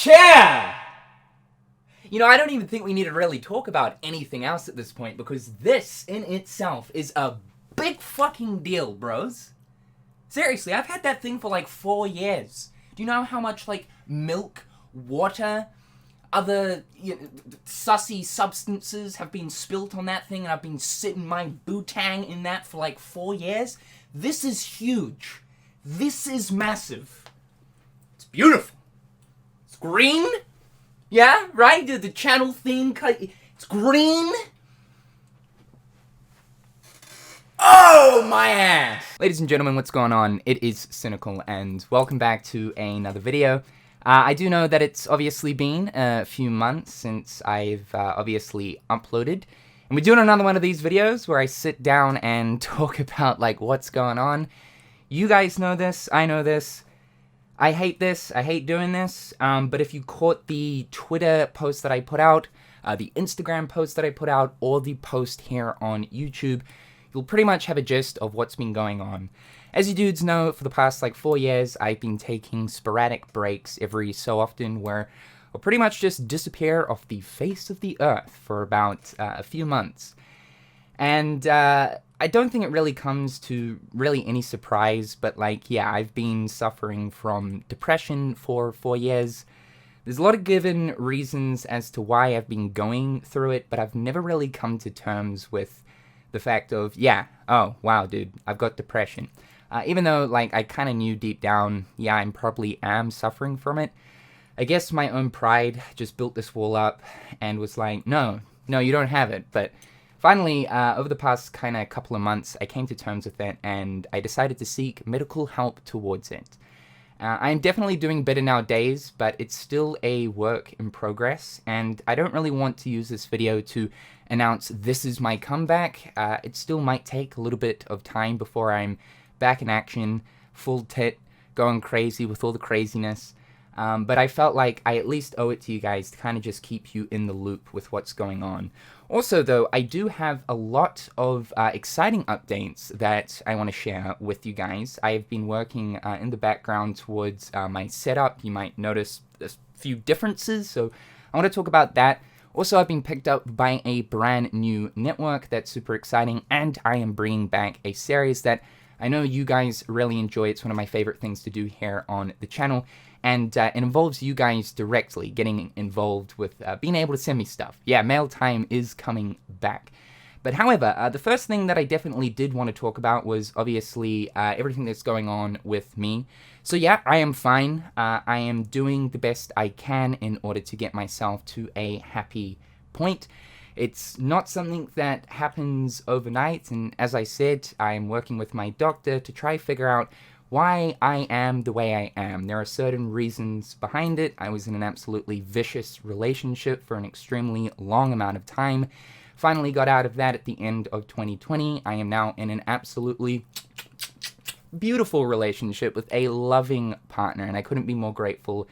chair! You know, I don't even think we need to really talk about anything else at this point, because this in itself is a big fucking deal, bros. Seriously, I've had that thing for like 4 years. Do you know how much, like, milk, water, other sussy substances have been spilt on that thing, and I've been sitting my bootang in that for like 4 years? This is huge. This is massive. It's beautiful. It's green. Yeah, right? The channel theme, it's green. Oh, my ass! Ladies and gentlemen, what's going on? It is Cynical, and welcome back to another video. I do know that it's obviously been a few months since I've obviously uploaded. And we're doing another one of these videos where I sit down and talk about, like, what's going on. You guys know this, I know this. I hate this, I hate doing this, but if you caught the Twitter post that I put out, the Instagram post that I put out, or the post here on YouTube, you'll pretty much have a gist of what's been going on. As you dudes know, for the past like 4 years, I've been taking sporadic breaks every so often where I'll pretty much just disappear off the face of the earth for about a few months. And I don't think it really comes to really any surprise, but like, yeah, I've been suffering from depression for 4 years. There's a lot of given reasons as to why I've been going through it, but I've never really come to terms with the fact of, yeah, oh, wow, dude, I've got depression. Even though, like, I kind of knew deep down, yeah, I probably am suffering from it. I guess my own pride just built this wall up and was like, no, you don't have it. But finally, over the past kind of couple of months, I came to terms with it, and I decided to seek medical help towards it. I'm definitely doing better nowadays, but it's still a work in progress, and I don't really want to use this video to announce this is my comeback. It still might take a little bit of time before I'm back in action, full tit, going crazy with all the craziness. But I felt like I at least owe it to you guys to kind of just keep you in the loop with what's going on. Also, though, I do have a lot of exciting updates that I want to share with you guys. I've been working in the background towards my setup. You might notice a few differences, so I want to talk about that. Also, I've been picked up by a brand new network that's super exciting, and I am bringing back a series that I know you guys really enjoy. It's one of my favorite things to do here on the channel. And it involves you guys directly getting involved with being able to send me stuff. Yeah, mail time is coming back. But however, the first thing that I definitely did want to talk about was obviously everything that's going on with me. So yeah, I am fine. I am doing the best I can in order to get myself to a happy point. It's not something that happens overnight, and as I said, I am working with my doctor to try figure out why I am the way I am. There are certain reasons behind it. I was in an absolutely vicious relationship for an extremely long amount of time. Finally got out of that at the end of 2020. I am now in an absolutely beautiful relationship with a loving partner, and I couldn't be more grateful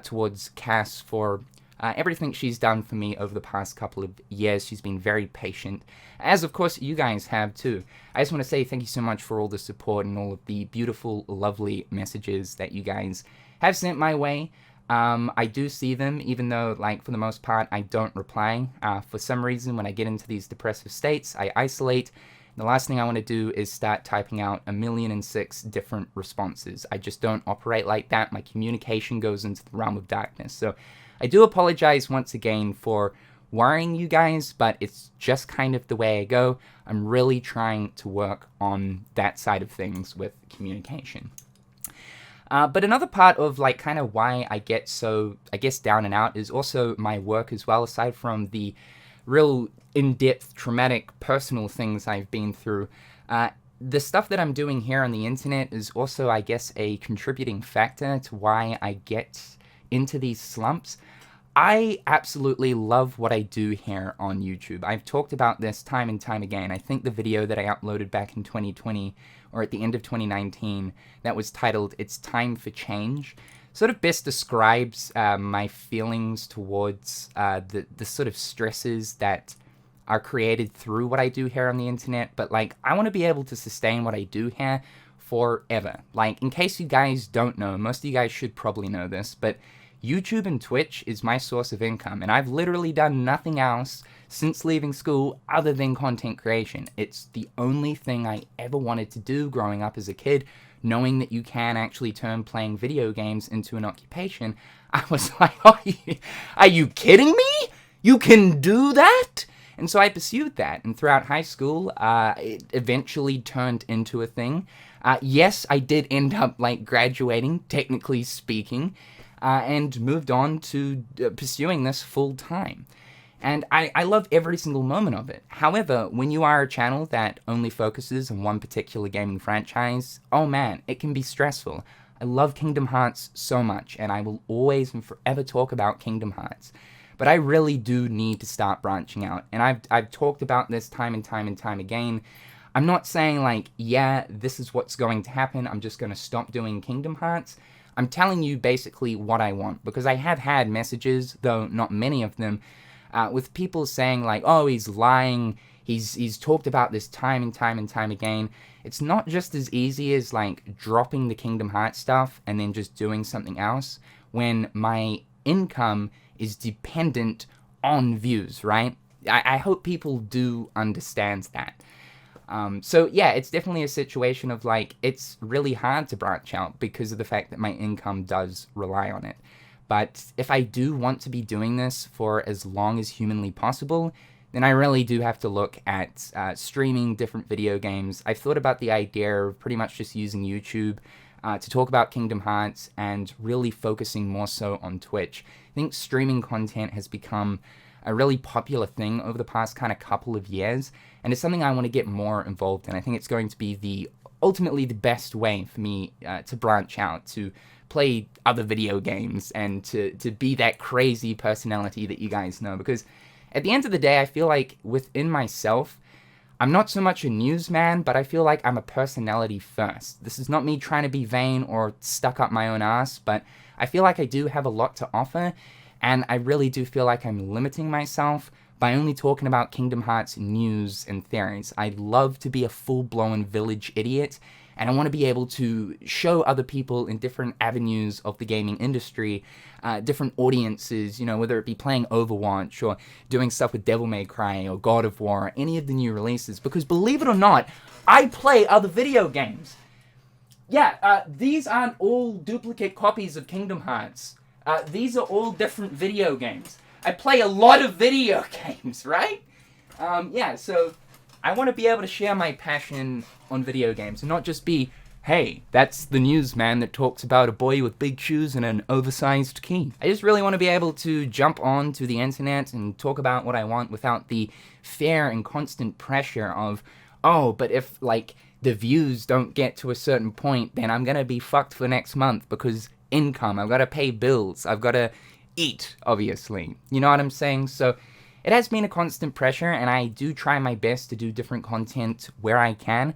towards Cass for everything she's done for me over the past couple of years. She's been very patient, as of course you guys have too. I just want to say thank you so much for all the support and all of the beautiful, lovely messages that you guys have sent my way. I do see them, even though, like, for the most part, I don't reply. For some reason, when I get into these depressive states, I isolate. The last thing I want to do is start typing out 1,000,006 different responses. I just don't operate like that. My communication goes into the realm of darkness. So I do apologize once again for worrying you guys, but it's just kind of the way I go. I'm really trying to work on that side of things with communication. But another part of, like, kind of why I get so, I guess, down and out is also my work as well, aside from the real in-depth, traumatic, personal things I've been through. The stuff that I'm doing here on the internet is also, I guess, a contributing factor to why I get into these slumps. I absolutely love what I do here on YouTube. I've talked about this time and time again. I think the video that I uploaded back in 2020, or at the end of 2019, that was titled, "It's Time for Change," sort of best describes my feelings towards the sort of stresses that are created through what I do here on the internet. But, like, I want to be able to sustain what I do here forever. Like, in case you guys don't know, most of you guys should probably know this, but YouTube and Twitch is my source of income, and I've literally done nothing else since leaving school other than content creation. It's the only thing I ever wanted to do growing up as a kid. Knowing that you can actually turn playing video games into an occupation, I was like, are you kidding me? You can do that? And so I pursued that, and throughout high school, it eventually turned into a thing. Yes, I did end up, like, graduating, technically speaking, and moved on to pursuing this full time. And I love every single moment of it. However, when you are a channel that only focuses on one particular gaming franchise, oh man, it can be stressful. I love Kingdom Hearts so much, and I will always and forever talk about Kingdom Hearts. But I really do need to start branching out. And I've talked about this time and time again. I'm not saying like, yeah, this is what's going to happen. I'm just going to stop doing Kingdom Hearts. I'm telling you basically what I want, because I have had messages, though not many of them, with people saying like, oh, he's lying, he's talked about this time and time again. It's not just as easy as like dropping the Kingdom Hearts stuff and then just doing something else when my income is dependent on views, right? I hope people do understand that. So yeah, it's definitely a situation of like, it's really hard to branch out because of the fact that my income does rely on it. But if I do want to be doing this for as long as humanly possible, then I really do have to look at streaming different video games. I've thought about the idea of pretty much just using YouTube to talk about Kingdom Hearts and really focusing more so on Twitch. I think streaming content has become a really popular thing over the past kind of couple of years, and it's something I want to get more involved in. I think it's going to be ultimately the best way for me to branch out, to play other video games, and to be that crazy personality that you guys know. Because at the end of the day, I feel like within myself, I'm not so much a newsman, but I feel like I'm a personality first. This is not me trying to be vain or stuck up my own ass, but I feel like I do have a lot to offer, and I really do feel like I'm limiting myself by only talking about Kingdom Hearts news and theories. I'd love to be a full-blown village idiot, and I want to be able to show other people in different avenues of the gaming industry, different audiences, you know, whether it be playing Overwatch or doing stuff with Devil May Cry or God of War or any of the new releases. Because believe it or not, I play other video games. Yeah, these aren't all duplicate copies of Kingdom Hearts. These are all different video games. I play a lot of video games, right? Yeah, so I want to be able to share my passion on video games and not just be, hey, that's the newsman that talks about a boy with big shoes and an oversized key. I just really want to be able to jump on to the internet and talk about what I want without the fear and constant pressure of, oh, but if, like, the views don't get to a certain point, then I'm gonna be fucked for next month because income, I've got to pay bills, I've got to eat, obviously. You know what I'm saying? So it has been a constant pressure, and I do try my best to do different content where I can,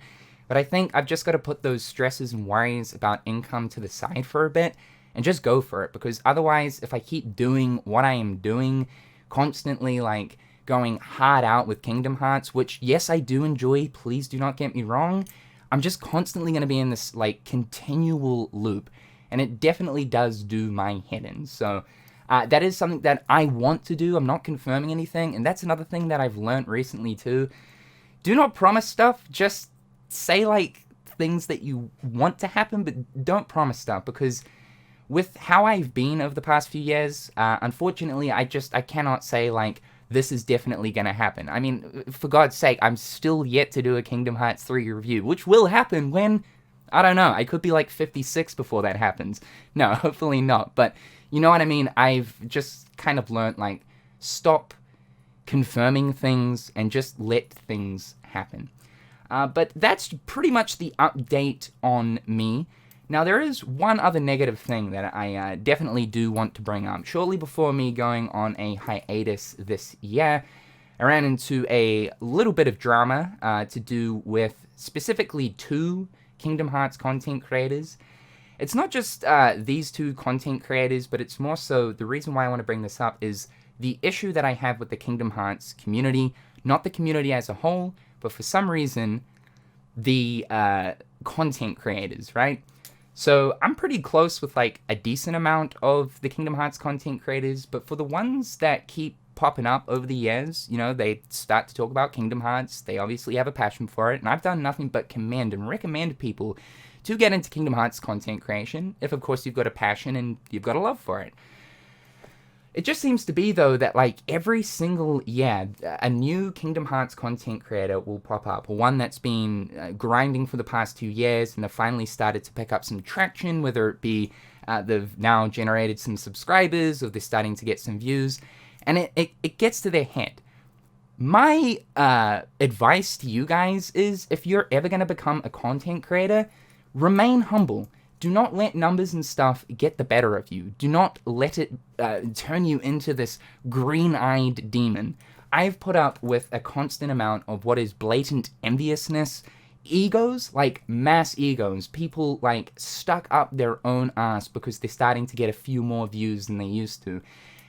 but I think I've just got to put those stresses and worries about income to the side for a bit and just go for it, because otherwise, if I keep doing what I am doing, constantly, like, going hard out with Kingdom Hearts, which, yes, I do enjoy, please do not get me wrong, I'm just constantly going to be in this, like, continual loop, and it definitely does do my head in. So that is something that I want to do. I'm not confirming anything, and that's another thing that I've learned recently too. Do not promise stuff. Just say, like, things that you want to happen, but don't promise stuff, because with how I've been over the past few years, unfortunately, I cannot say, like, this is definitely going to happen. I mean, for God's sake, I'm still yet to do a Kingdom Hearts 3 review, which will happen when, I don't know, I could be like 56 before that happens. No, hopefully not, but you know what I mean? I've just kind of learned, like, stop confirming things and just let things happen. But that's pretty much the update on me. Now, there is one other negative thing that I definitely do want to bring up. Shortly before me going on a hiatus this year, I ran into a little bit of drama to do with specifically two Kingdom Hearts content creators. It's not just these two content creators, but it's more so the reason why I want to bring this up is the issue that I have with the Kingdom Hearts community, not the community as a whole, but for some reason, the content creators, right? So I'm pretty close with like a decent amount of the Kingdom Hearts content creators, but for the ones that keep popping up over the years, you know, they start to talk about Kingdom Hearts, they obviously have a passion for it, and I've done nothing but commend and recommend people to get into Kingdom Hearts content creation, if of course you've got a passion and you've got a love for it. It just seems to be, though, that like every single year, a new Kingdom Hearts content creator will pop up. One that's been grinding for the past 2 years, and they've finally started to pick up some traction, whether it be they've now generated some subscribers, or they're starting to get some views, and it gets to their head. My advice to you guys is, if you're ever going to become a content creator, remain humble. Do not let numbers and stuff get the better of you. Do not let it turn you into this green-eyed demon. I've put up with a constant amount of what is blatant enviousness, egos, like mass egos, people like stuck up their own ass because they're starting to get a few more views than they used to.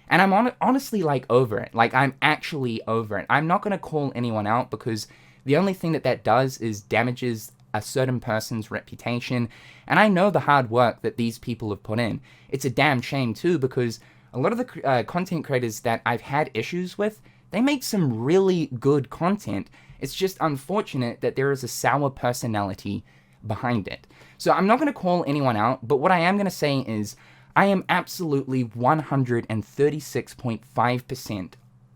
And I'm honestly like over it. Like, I'm actually over it. I'm not going to call anyone out, because the only thing that does is damages a certain person's reputation, and I know the hard work that these people have put in. It's a damn shame too, because a lot of the content creators that I've had issues with, they make some really good content. It's just unfortunate that there is a sour personality behind it. So I'm not going to call anyone out, but what I am going to say is I am absolutely 136.5%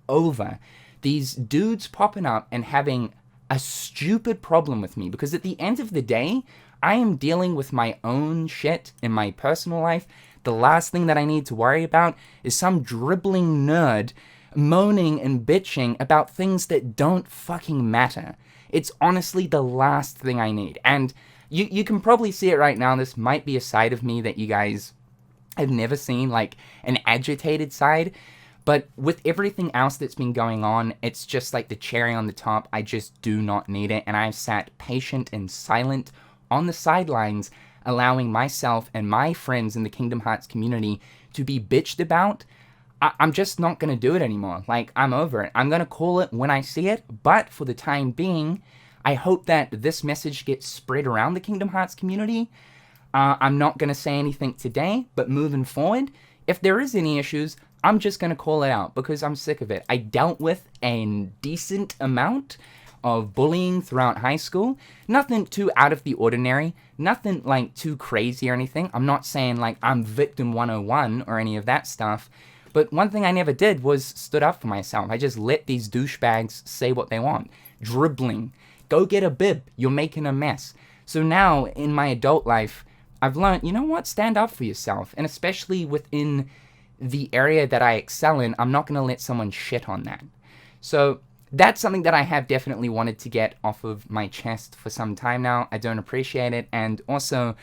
over these dudes popping up and having a stupid problem with me, because at the end of the day, I am dealing with my own shit in my personal life. The last thing that I need to worry about is some dribbling nerd moaning and bitching about things that don't fucking matter. It's honestly the last thing I need. And you can probably see it right now. This might be a side of me that you guys have never seen, like an agitated side. But with everything else that's been going on, it's just like the cherry on the top. I just do not need it. And I've sat patient and silent on the sidelines, allowing myself and my friends in the Kingdom Hearts community to be bitched about. I'm just not going to do it anymore. Like, I'm over it. I'm going to call it when I see it. But for the time being, I hope that this message gets spread around the Kingdom Hearts community. I'm not going to say anything today, but moving forward, if there is any issues, I'm just going to call it out, because I'm sick of it. I dealt with a decent amount of bullying throughout high school. Nothing too out of the ordinary. Nothing like too crazy or anything. I'm not saying like I'm victim 101 or any of that stuff. But one thing I never did was stood up for myself. I just let these douchebags say what they want. Dribbling. Go get a bib. You're making a mess. So now in my adult life, I've learned, you know what? Stand up for yourself. And especially within the area that I excel in, I'm not going to let someone shit on that. So that's something that I have definitely wanted to get off of my chest for some time now. I don't appreciate it. And also,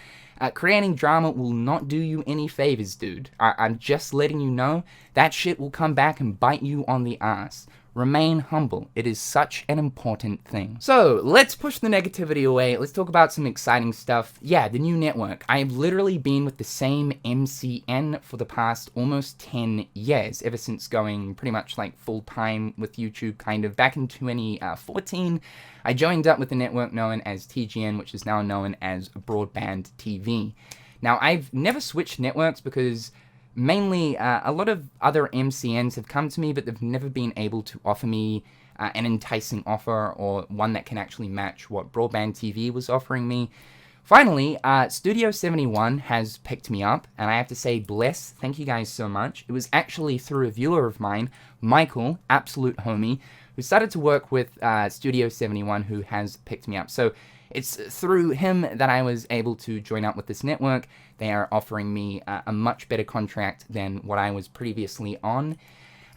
creating drama will not do you any favors, dude. I'm just letting you know that shit will come back and bite you on the ass. Remain humble. It is such an important thing. So, let's push the negativity away. Let's talk about some exciting stuff. Yeah, the new network. I've literally been with the same MCN for the past almost 10 years, ever since going pretty much like full-time with YouTube, kind of. Back in 2014, I joined up with the network known as TGN, which is now known as Broadband TV. Now, I've never switched networks because mainly, a lot of other MCNs have come to me, but they've never been able to offer me an enticing offer, or one that can actually match what Broadband TV was offering me. Finally, Studio 71 has picked me up, and I have to say, bless, thank you guys so much. It was actually through a viewer of mine, Michael, absolute homie, who started to work with Studio 71, who has picked me up. So it's through him that I was able to join up with this network. They are offering me a much better contract than what I was previously on.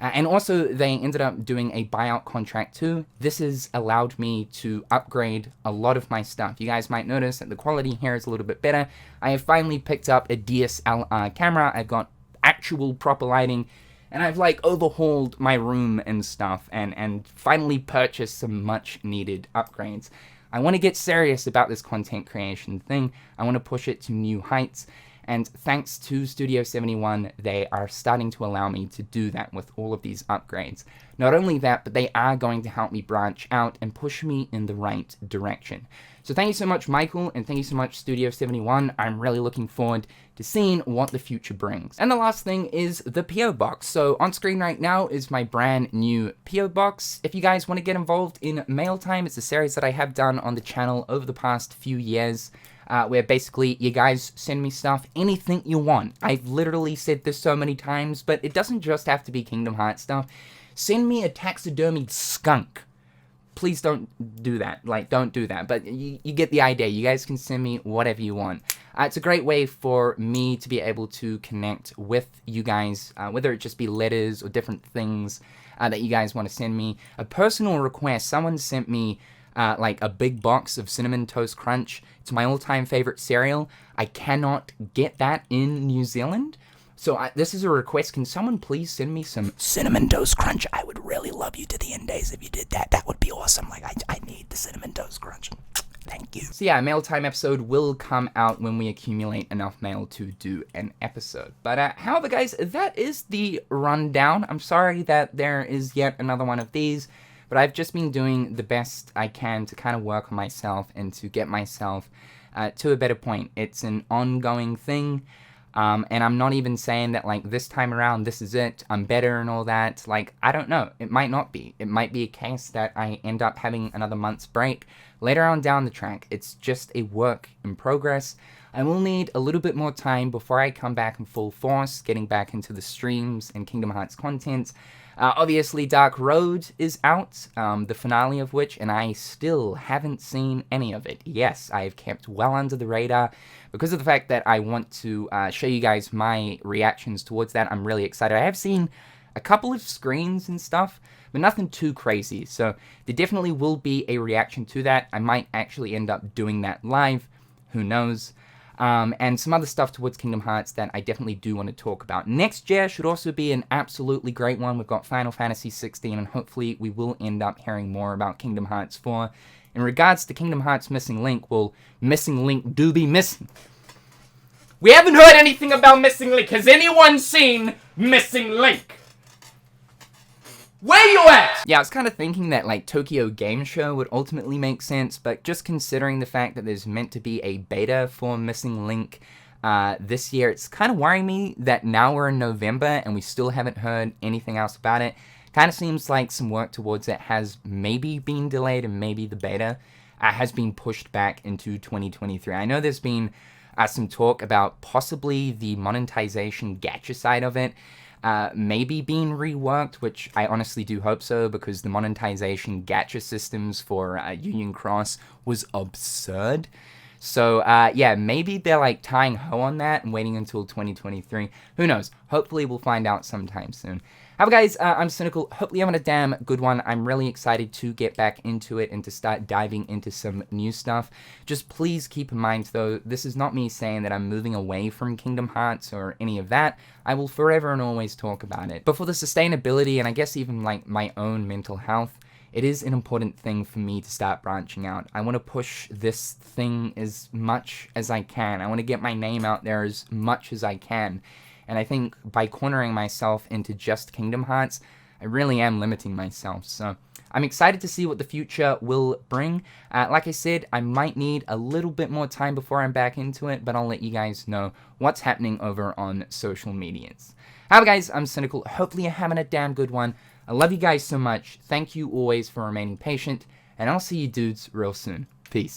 And also, they ended up doing a buyout contract too. This has allowed me to upgrade a lot of my stuff. You guys might notice that the quality here is a little bit better. I have finally picked up a DSLR camera. I've got actual proper lighting. And I've like overhauled my room and stuff, and finally purchased some much needed upgrades. I want to get serious about this content creation thing. I want to push it to new heights. And thanks to Studio 71, they are starting to allow me to do that with all of these upgrades. Not only that, but they are going to help me branch out and push me in the right direction. So thank you so much, Michael, and thank you so much, Studio 71. I'm really looking forward to seeing what the future brings. And the last thing is the P.O Box. So on screen right now is my brand new P.O Box. If you guys want to get involved in Mail Time, it's a series that I have done on the channel over the past few years. Where basically you guys send me stuff, anything you want. I've literally said this so many times, but it doesn't just have to be Kingdom Hearts stuff. Send me a taxidermied skunk. Please don't do that. Like, don't do that. But you get the idea. You guys can send me whatever you want. It's a great way for me to be able to connect with you guys, whether it just be letters or different things that you guys want to send me. A personal request, someone sent me like a big box of Cinnamon Toast Crunch. It's my all-time favorite cereal. I cannot get that in New Zealand. So this is a request. Can someone please send me some Cinnamon Toast Crunch? I would really love you to the end days if you did that. That would be awesome. Like, I need the Cinnamon Toast Crunch. Thank you. So yeah, a Mail Time episode will come out when we accumulate enough mail to do an episode. But however, guys, that is the rundown. I'm sorry that there is yet another one of these. But I've just been doing the best I can to kind of work on myself and to get myself to a better point. It's an ongoing thing, and I'm not even saying that, like, this time around, this is it, I'm better and all that. Like, I don't know. It might not be. It might be a case that I end up having another month's break later on down the track. It's just a work in progress. I will need a little bit more time before I come back in full force, getting back into the streams and Kingdom Hearts content. Obviously, Dark Road is out, the finale of which, and I still haven't seen any of it. Yes, I've kept well under the radar because of the fact that I want to show you guys my reactions towards that. I'm really excited. I have seen a couple of screens and stuff, but nothing too crazy. So there definitely will be a reaction to that. I might actually end up doing that live. Who knows? And some other stuff towards Kingdom Hearts that I definitely do want to talk about. Next year should also be an absolutely great one. We've got Final Fantasy 16, and hopefully we will end up hearing more about Kingdom Hearts 4. In regards to Kingdom Hearts Missing Link, well, Missing Link do be missing. We haven't heard anything about Missing Link. Has anyone seen Missing Link? Where you at? Yeah, I was kind of thinking that, like, Tokyo Game Show would ultimately make sense, but just considering the fact that there's meant to be a beta for Missing Link this year, it's kind of worrying me that now we're in November and we still haven't heard anything else about it. Kind of seems like some work towards it has maybe been delayed, and maybe the beta has been pushed back into 2023. I know there's been some talk about possibly the monetization gacha side of it maybe being reworked, which I honestly do hope so, because the monetization gacha systems for Union Cross was absurd. So yeah, maybe they're like tying ho on that and waiting until 2023. Who knows? Hopefully we'll find out sometime soon. However, guys, I'm Cynical. Hopefully you're having a damn good one. I'm really excited to get back into it and to start diving into some new stuff. Just please keep in mind, though, this is not me saying that I'm moving away from Kingdom Hearts or any of that. I will forever and always talk about it. But for the sustainability, and I guess even like my own mental health, it is an important thing for me to start branching out. I want to push this thing as much as I can. I want to get my name out there as much as I can. And I think by cornering myself into just Kingdom Hearts, I really am limiting myself. So I'm excited to see what the future will bring. Like I said, I might need a little bit more time before I'm back into it, but I'll let you guys know what's happening over on social medias. However, guys, I'm Cynical. Hopefully you're having a damn good one. I love you guys so much. Thank you always for remaining patient, and I'll see you dudes real soon. Peace.